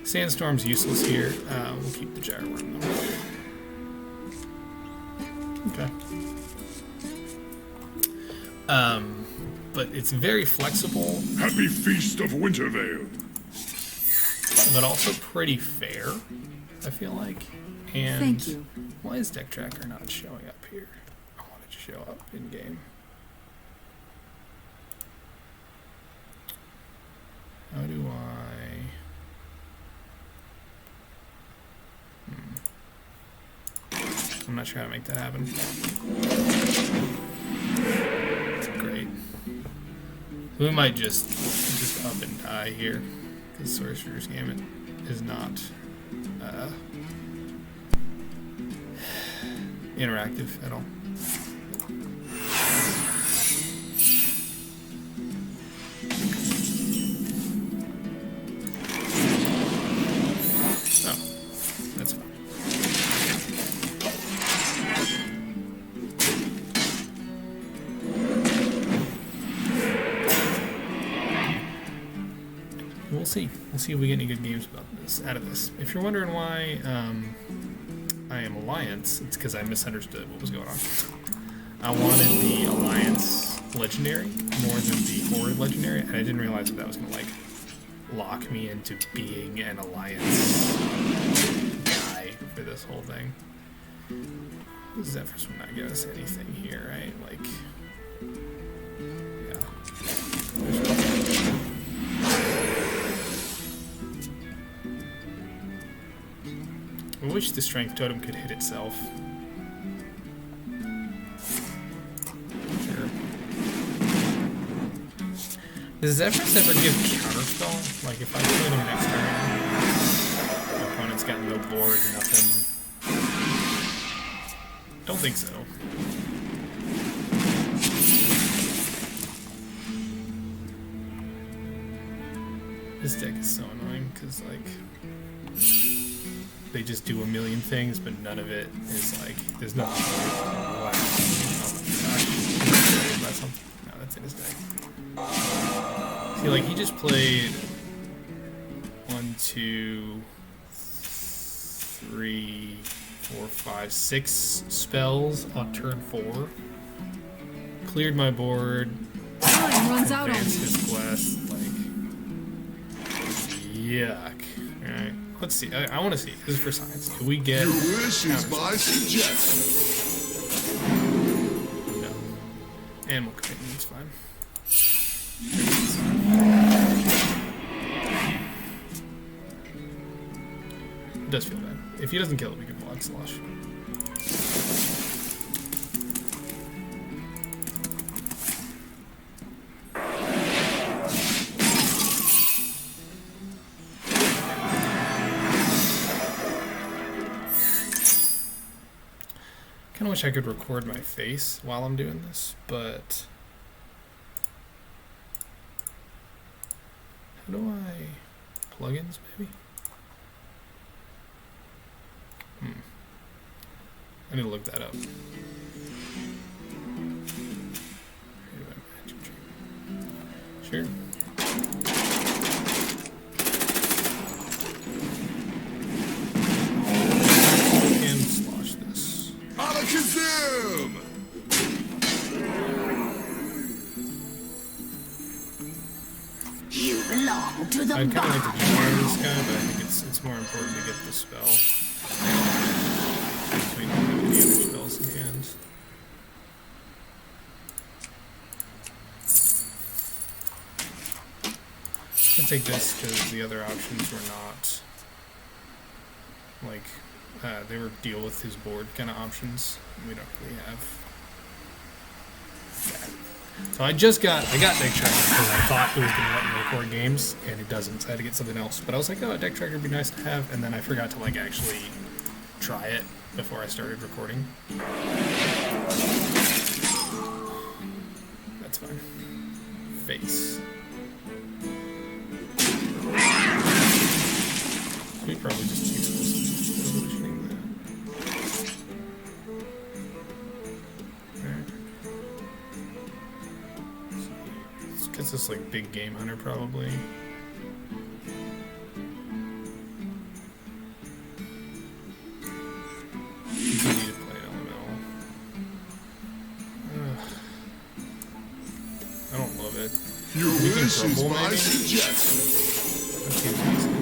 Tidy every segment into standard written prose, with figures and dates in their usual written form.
Sandstorm's useless here. We'll keep the gyro worm though. Okay. But it's very flexible. Happy Feast of Wintervale. But also pretty fair, I feel like. And thank you. Why is Deck Tracker not showing up here? I want it to show up in game. How do I... I'm not sure how to make that happen. Great. We might just up and die here, because Sorcerer's Gambit is not interactive at all. Oh, that's fine. We'll see. We'll see if we get any good games about this out of this. If you're wondering why I am Alliance, it's because I misunderstood what was going on. I wanted the Alliance Legendary more than the Horde Legendary, and I didn't realize that was going to like lock me into being an Alliance guy for this whole thing. Zephyrus would not give us anything here, right? Like, yeah. I wish the Strength Totem could hit itself. Sure. Does Zephyrus ever give counterspell? Like if I kill him next turn, my opponent's got no board, nothing. Don't think so. This deck is so annoying because like they just do a million things, but none of it is like there's no. Wow. Oh my gosh. No, that's in his deck. See, like he just played 1, 2, 3, 4, 5, 6 spells on turn 4. Cleared my board. Time runs out on Advanced me. his quest. Like, yuck. Alright, let's see. I want to see. This is for science. Do we get... Your wish is my suggestion. No. Animal companion, it's fine. It does feel bad. If he doesn't kill it, we can block Slosh. I wish I could record my face while I'm doing this, but how do I plugins maybe? I need to look that up. Sure. Alakazam! You belong to the I kind of like to destroy this guy, but I think it's more important to get the spell. So we don't have any other spells in hand. I'll take this because the other options were not like they were deal with his board kind of options. We don't really have that. So I got Deck Tracker because I thought it was going to let me record games, and it doesn't, so I had to get something else. But I was like, oh, Deck Tracker would be nice to have, and then I forgot to like actually try it before I started recording. That's fine. Face. We probably just use resolutioning that. Alright. Let's get this like big game hunter probably. King Missions Grumble, by maybe? suggestion. That seems decent.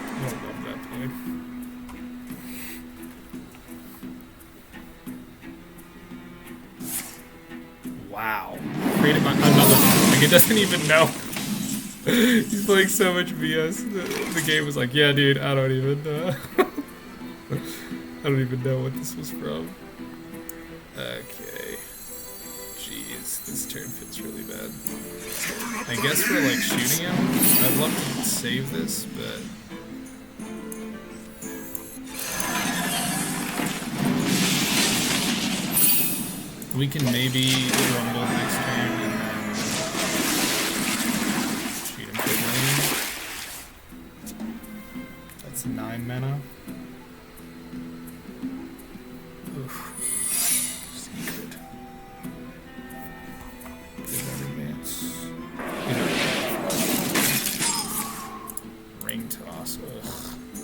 I don't love that boy. Wow. Created by another. Like, it doesn't even know. He's playing so much BS. The game was like, yeah, dude, I don't even I don't even know what this was from. Okay. Jeez, this turn feels really bad. I guess for, like, shooting him, I'd love to save this, but... we can maybe rumble next turn and then shoot him for lane. That's 9 mana. Oof. Secret. Give that advance. Ring toss. Ugh.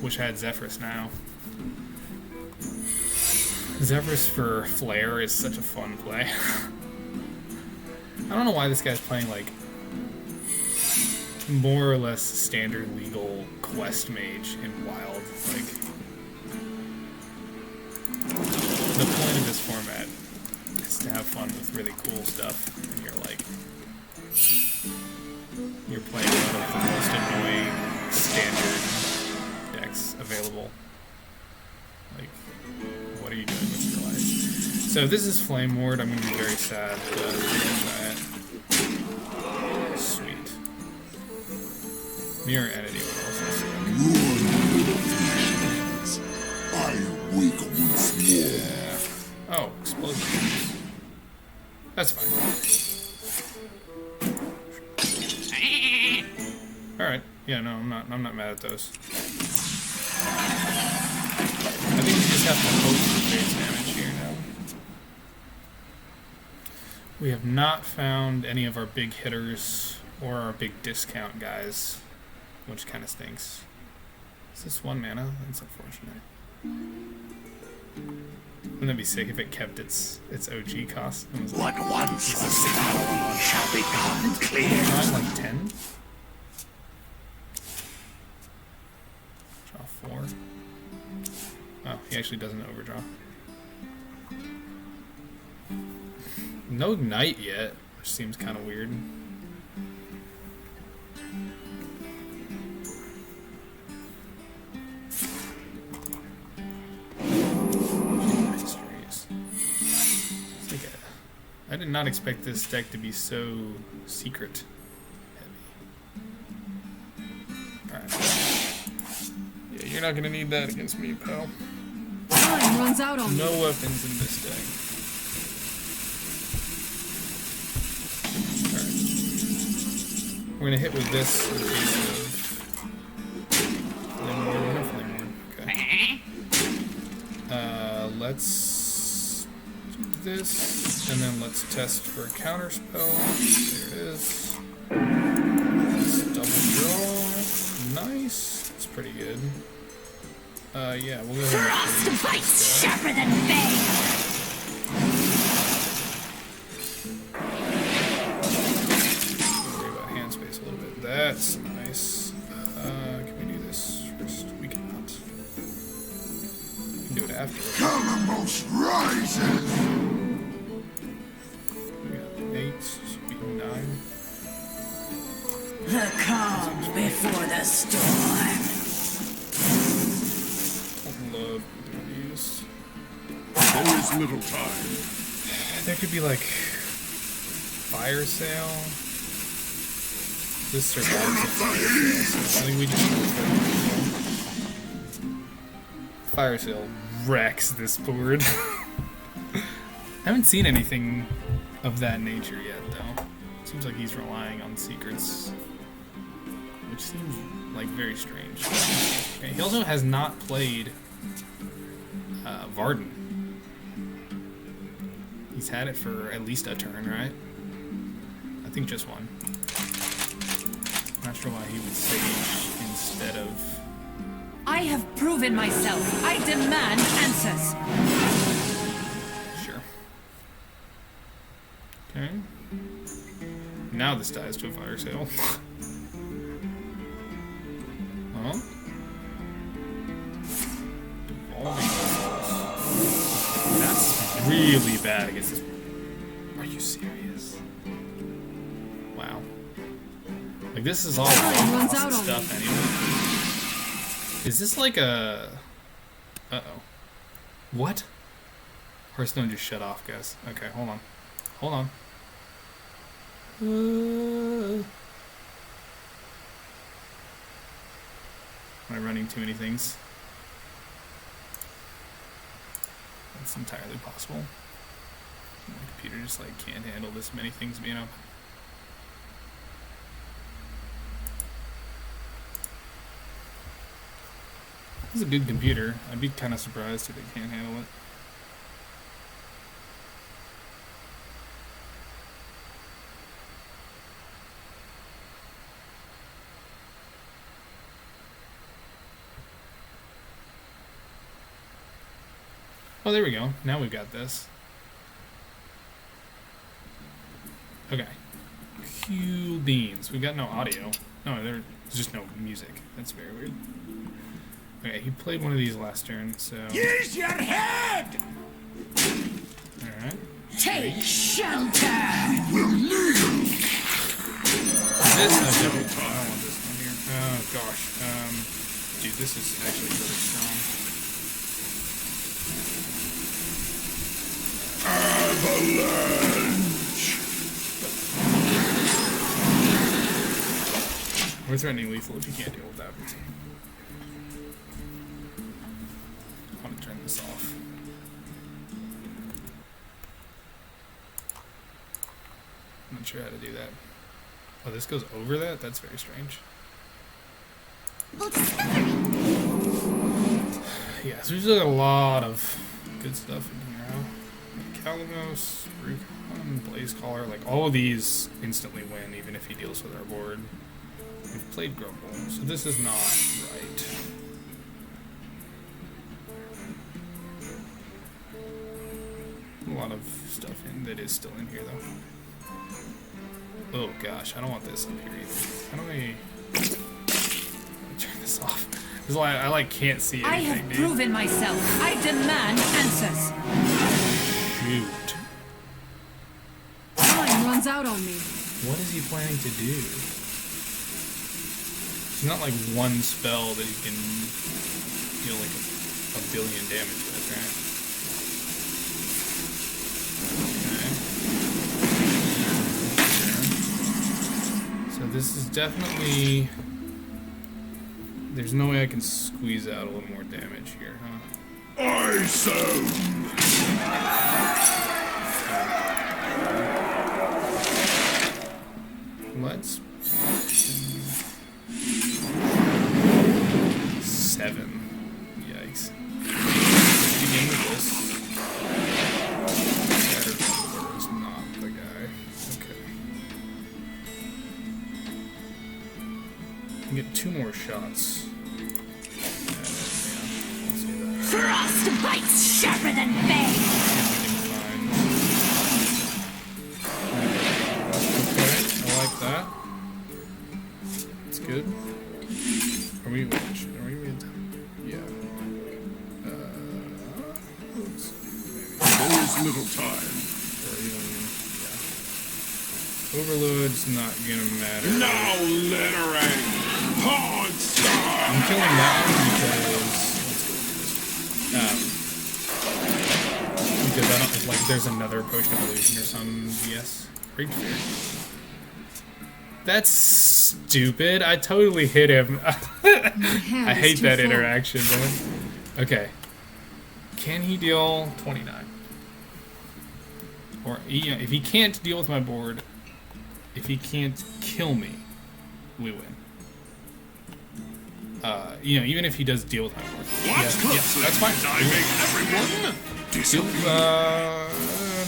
Wish I had Zephyrus now. Zephyrus for Flare is such a fun play. I don't know why this guy's playing, like, more or less standard legal quest mage in Wild. Like, the point of this format is to have fun with really cool stuff, and you're like, you're playing one of the most annoying standard decks available. Like, what are you doing with your life? So if this is Flame Ward, I'm going to be very sad, but I'm going to try it. Sweet. Mirror Entity would also suck. I wake once more. Yeah. Oh, Explosion. That's fine. Alright. Yeah, no, I'm not mad at those. I think we just have to hope for base damage here now. We have not found any of our big hitters or our big discount guys, which kind of stinks. Is this 1 mana? That's unfortunate. Wouldn't that be sick if it kept its OG cost? And was like, What once was known shall become clear. not like 10? Draw 4. Oh, he actually doesn't overdraw. No Knight yet, which seems kind of weird. Mysteries. It's like I did not expect this deck to be so secret heavy. Alright. Yeah, you're not gonna need that against me, pal. Time runs out on me. No weapons in this deck. Alright. We're gonna hit with this in case of Flame Ward. No Flame Ward. Okay. Let's do this, and then let's test for a counter spell. There it is. Let's double draw. Nice. That's pretty good. Yeah, we'll go ahead and Frost bites sharper than bane. worry about hand space a little bit. That's nice. Can we do this first? We cannot. We can do it after. Calamus rises. We got 8, so we can 9. The calm before the storm. Love doing these. There is little time. There could be like fire sale. This survives a fire sale, so I think we just fire sale wrecks this board. I haven't seen anything of that nature yet, though. Seems like he's relying on secrets, which seems like very strange. Okay, he also has not played Varden. He's had it for at least a turn, right? I think just one. Not sure why he would sage instead. instead of... I have proven myself. I demand answers. Sure. Okay. Now this dies to a fire sale. Huh? Devolving walls. That's really bad against this. Are you serious? Wow. Like, this is all Runs out on stuff me. anyway. Is this like a... Uh-oh. What? Hearthstone just shut off, guys. Okay, hold on. Hold on. Am I running too many things? That's entirely possible. My computer just like can't handle this many things being up. This is a good computer. I'd be kind of surprised if it can't handle it. Oh, there we go. Now we've got this. Okay. Cue beans. We've got no audio. No, there's just no music. That's very weird. Okay, he played one of these last turn, so... Use your head! Alright. Take shelter. This, I don't want this one here. Oh, gosh. Dude, this is actually really strong. Avalanche! We're threatening lethal if you can't deal with that. I want to turn this off. I'm not sure how to do that. Oh, this goes over that? That's very strange. Yeah, so there's a lot of good stuff in here, huh? Kalimos, Recon, Blaze Caller, like all of these instantly win even if he deals with our board. We've played Grumble, so this is not right. A lot of stuff in that is still in here though. Oh gosh, I don't want this up here either. How do I turn this off? This is why I like can't see anything. I have proven myself. I demand answers. Shoot. Time runs out on me. What is he planning to do? It's not like one spell that he can deal like a billion damage with, right? Okay. So this is definitely... There's no way I can squeeze out a little more damage here, huh? Awesome! Let's... 7. Yikes. Begin with this. Scattered is not the guy. Okay. I can get 2 more shots. Let's do that. Frost bites sharper than bane. Okay, I like that. It's good. Are we with yeah. Let's do maybe. There is little time. Or even, yeah. Overload's not gonna matter. No littering! Pawn I'm star! killing that one because I don't like there's another potion of illusion or some BS. Great fear. That's stupid. I totally hit him. I hate that interaction, man. Okay. Can he deal 29? Or if he can't deal with my board, if he can't kill me, we win. Even if he does deal with my board. Yes, that's fine. I make everyone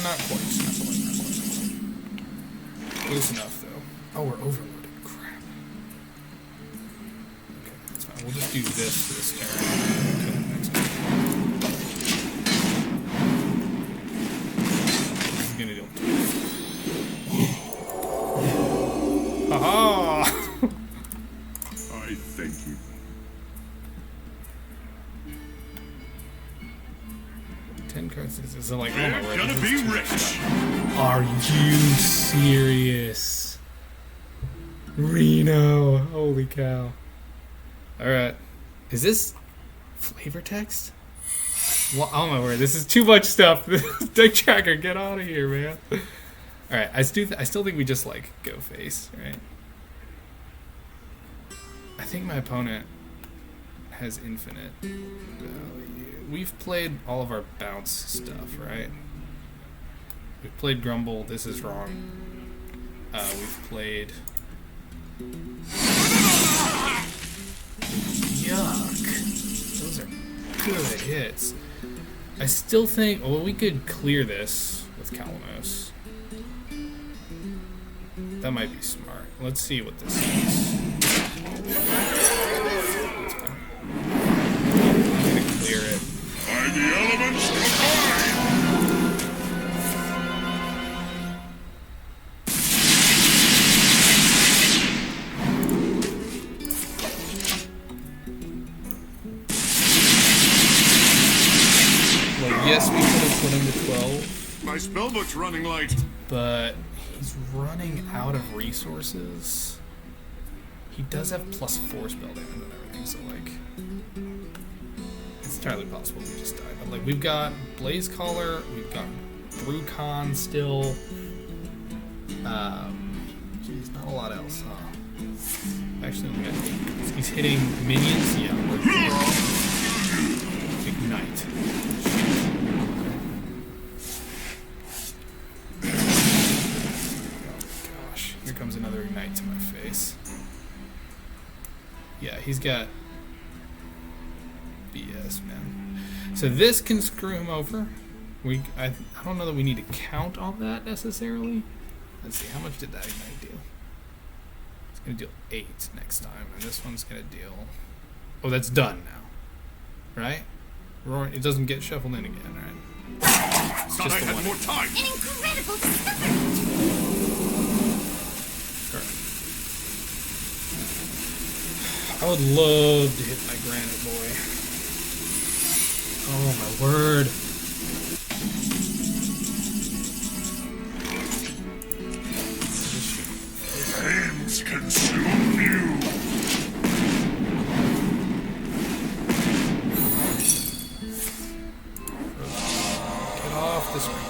Not quite. Close enough, though. Oh, we're overloaded. Crap. Okay, that's we'll just do this turn. Kill him next turn. This is gonna deal 2. Haha! I thank you. 10 cards. So like, oh my We're word. gonna this be is too much rich. stuff. Are you serious? Reno. Holy cow. Alright. Is this flavor text? Well, oh my word, this is too much stuff. Deck tracker, get out of here, man. Alright, I still think we just like go face, right? I think my opponent has infinite value. We've played all of our bounce stuff, right? We've played Grumble, this is wrong. We've played... Yuck. Those are good hits. I still think, well, we could clear this with Kalamos. That might be smart. Let's see what this is. I'm gonna clear it. By the elements combined! Well, yes, we could have put him to 12, My spellbook's running light. but he's running out of resources. He does have +4 spell damage and everything, so like, it's entirely possible we just die. But like, we've got Blaze Caller, we've got Brucon still. Geez, not a lot else, huh? Actually, he's hitting minions. Yeah, Ignite. Oh gosh, here comes another Ignite to my face. Yeah, he's got BS, man. So this can screw him over. I don't know that we need to count on that necessarily. Let's see, how much did that Ignite deal? It's gonna deal 8 next time, and this one's gonna deal... Oh, that's done now. Right? It doesn't get shuffled in again, right? It's Thought I the had one. more time. An incredible discovery! Correct. I would love to hit my granite boy. Oh my word. Flames consume you. Get off the screen.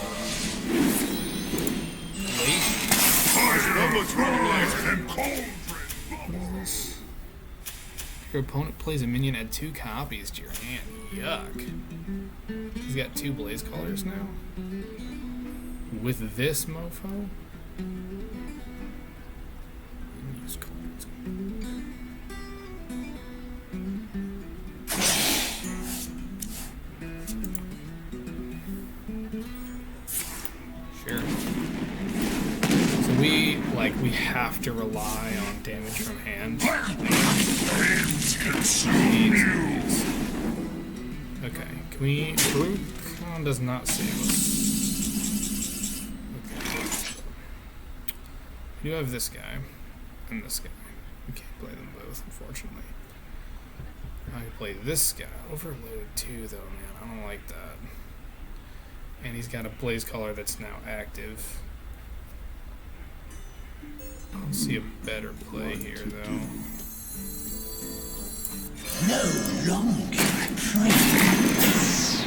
Wait. My spellbook's running light and cold. What is this? Your opponent plays a minion, add 2 copies to your hand. Yuck. He's got 2 Blaze Callers now. With this mofo? Use cards. Sure. So we have to rely on damage from hand. Flames consume you. Okay, can we... Brucon does not save us. Okay. We do have this guy and this guy. We can't play them both, unfortunately. I can play this guy. Overload too, though, man. I don't like that. And he's got a Blaze Caller that's now active. I don't see a better play here, though. No longer traitors.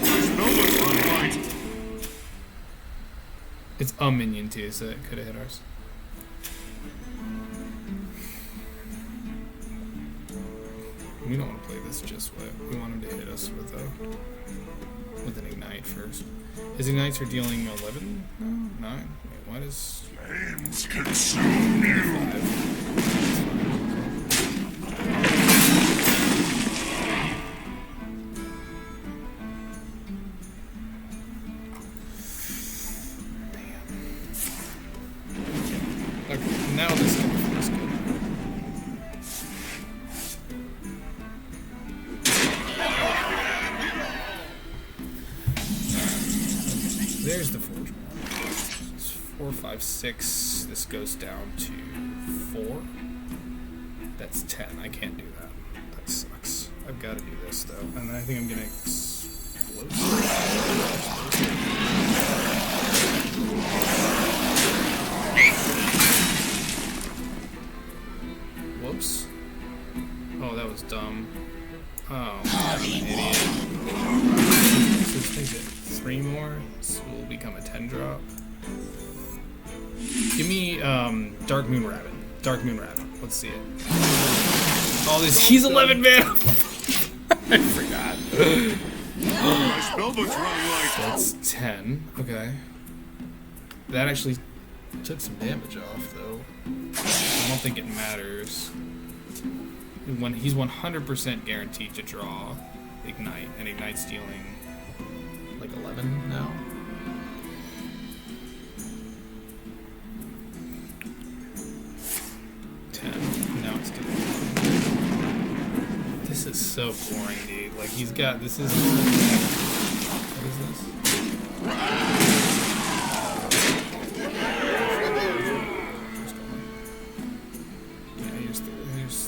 My spellbook's running light. It's a minion, too, so it could have hit ours. We don't want to play this just wet. We want him to hit us with an Ignite first. His Ignites are dealing 11? No? 9? Wait, what is... Flames consume you. 5? Okay, now this is Where's the forge one? It's 4, 5, 6. This goes down to 4. That's 10. I can't do that. That sucks. I've got to do this though, and I think I'm gonna explode. Whoops. Oh, that was dumb. Oh, I'm an idiot. So think it. 3 more. This will become a 10 drop. Give me Dark Moon Rabbit. Dark Moon Rabbit. Let's see it. Oh, this he's 11 man. I forgot. My spellbook's running light. That's 10. Okay. That actually took some damage off, though. I don't think it matters. When he's 100% guaranteed to draw Ignite, and Ignite's dealing like 11 now. Now it's doing. This is so boring, dude. Like he's got this is. What is this? Yeah, here's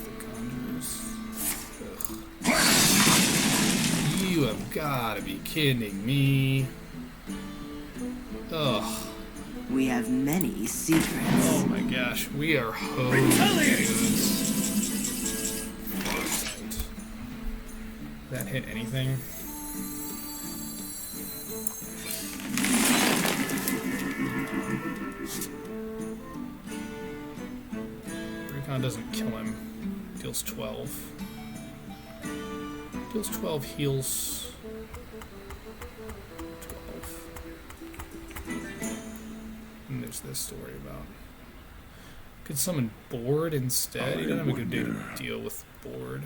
the conjurers. Ugh. You have got to be kidding me. Ugh. We have many secrets. Oh my gosh, we are hosed. That hit anything? Recon doesn't kill him. Deals 12. Deals 12, heals 12. And there's this story about. Could summon Board instead. He doesn't have a good deal with Board.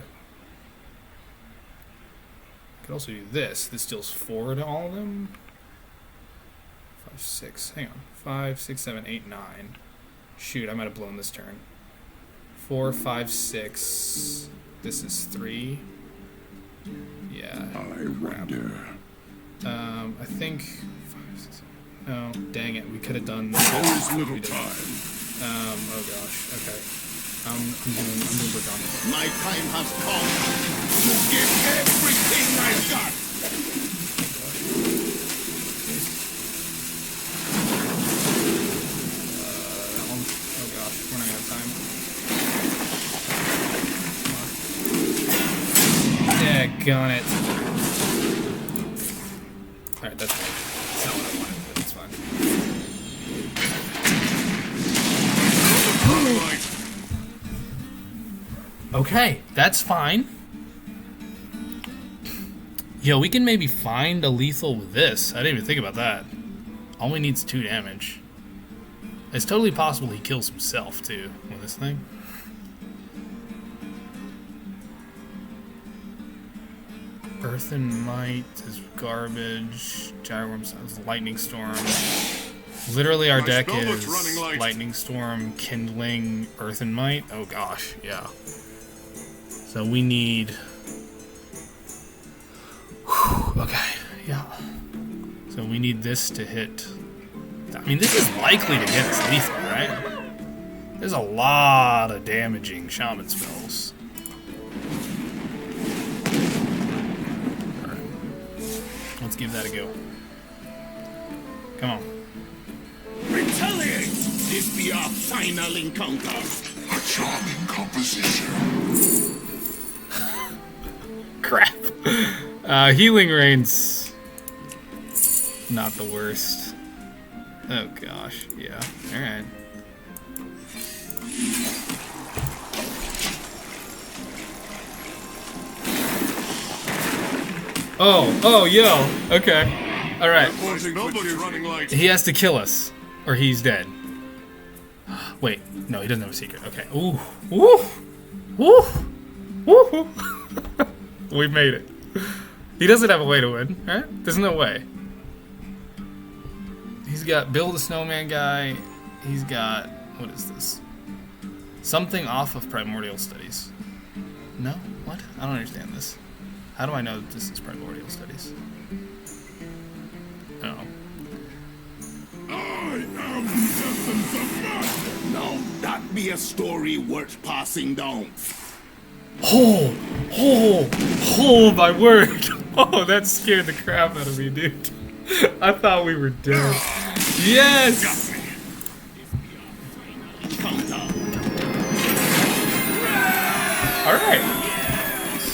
Could also do this. This deals 4 to all of them. 5, 6. Hang on. 5, 6, 7, 8, 9. Shoot, I might have blown this turn. 4, 5, 6. This is 3. Yeah. I wonder. I think. 5, 6, 7. No, dang it. We could have done this. Always little time. Oh gosh. Okay. I'm doing Bergamo. My time has come to give everything I've got. That one. Oh gosh, we're not gonna have time. Daggone it. Alright, that's fine. That's not what I wanted, but it's fine. Okay, that's fine. Yo, we can maybe find a lethal with this. I didn't even think about that. Only needs 2 damage. It's totally possible he kills himself, too, with this thing. Earthen Might is garbage. Gyroworm sounds Lightning Storm. Literally, our deck is Lightning Storm, Kindling, Earthen Might. Oh gosh, yeah. So we need. Whew, okay, yeah. So we need this to hit. I mean, this is likely to hit us lethal, right? There's a lot of damaging shaman spells. Alright. Let's give that a go. Come on. Retaliate! This be our final encounter. A charming composition. Crap. Healing Rain's not the worst. Oh gosh, yeah. Alright. Oh, yo. Okay. Alright. My spellbook's running light. He has to kill us, or he's dead. Wait, no, he doesn't have a secret. Okay. Ooh. Woo! Woo! Woo! We made it. He doesn't have a way to win, right? There's no way. He's got Bill the Snowman guy. He's got... What is this? Something off of Primordial Studies. No? What? I don't understand this. How do I know that this is Primordial Studies? Oh. be a story worth passing down. Oh, oh, oh, my word. Oh, that scared the crap out of me, dude. I thought we were dead. Yes!